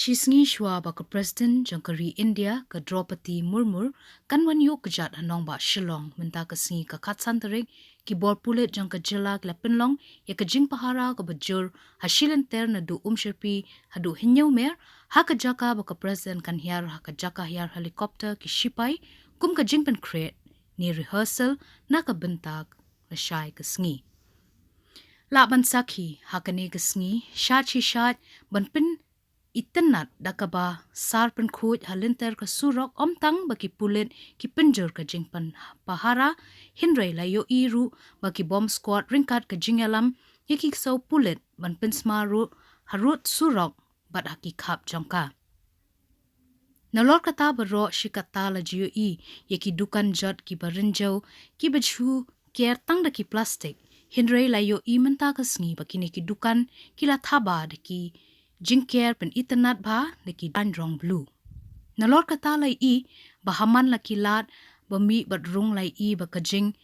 Shisngi shwa ba ka president jangkari India ka Draupadi Murmur kan wan yo kejat hanong ba Shillong menta ka singi ka katsan tarik ki bor Pulit jang ka jila la pinlong ya ka jing pahara ka bajur hasilan ter na du sherpi hadu hinyaw mer ha ka jaka ba ka president kan hiar ha ka jaka hiar helikopter ki shipai kum ka jing pen create ni rehearsal na ka bentag la shai ka singi la ban sakhi ha ka ne ka singi shat chi shat ban pin Pynitynnd dakaba sar pen khoj halinter ka surok omtang baki Pulit ki pinjur ka jingpan pahara hinrei layo iru baki bomb squad ringkat ka jingalam yaki so Pulit ban pinsmaru harut surok bat haki khap jongka Nalor kata baro shikata la jiyo yaki dukan jot ki barinjau ki baju kier tang daki plastik hinrei layo menta ka sngi baki neki dukan kila thaba daki jingker Pynitynnd ba laki danrong blue. Nalor kata lai bahaman laki lat bami badrung lai ba kajing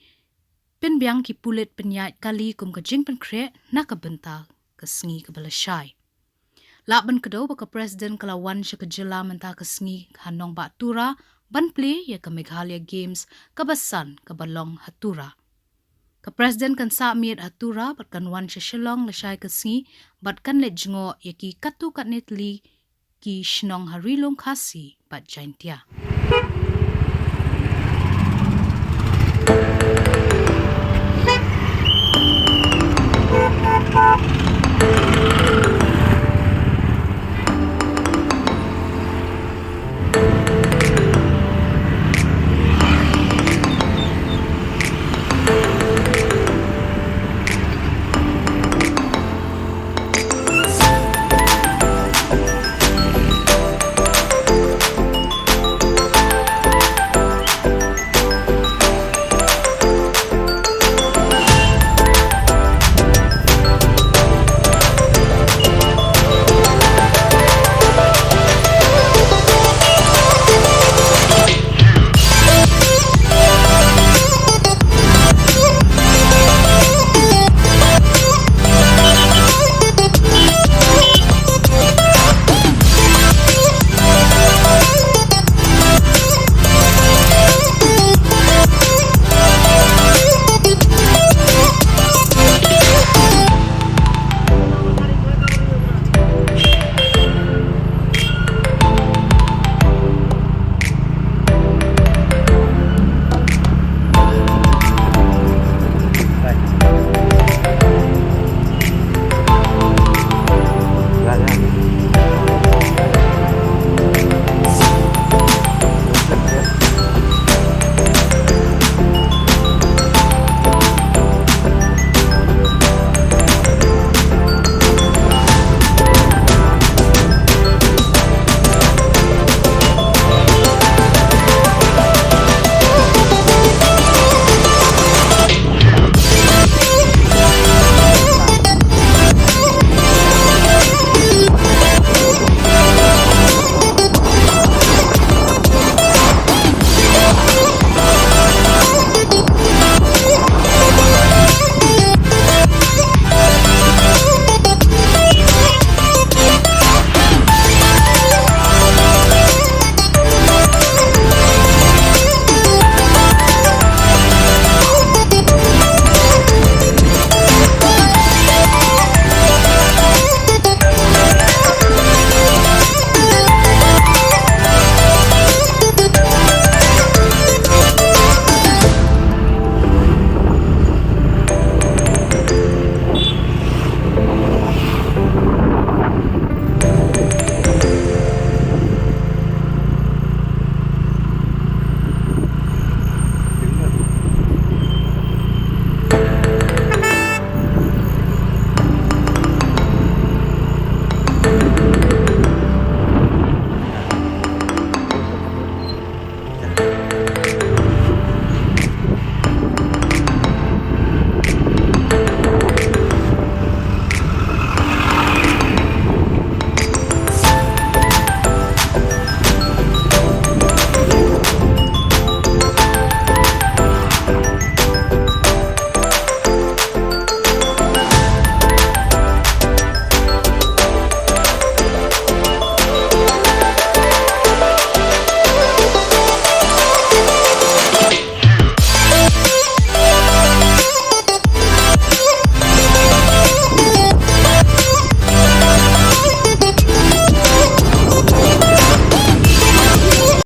pin biang ki Pulit Pynïaid kali kum kajing pen kre na kabenta kasngi kabala shai. Laban kedo baka presiden kalawan syakajila menta kasngi hanong ba tura ban play ya ka Meghalaya Games kabasan kabalong hatura. Ka presiden kan sa miet hatura bat kan wan Shillong la shai kasngi bat kan le jingo yaki katu kat netli ki shnong harilong khasi bat jaintia.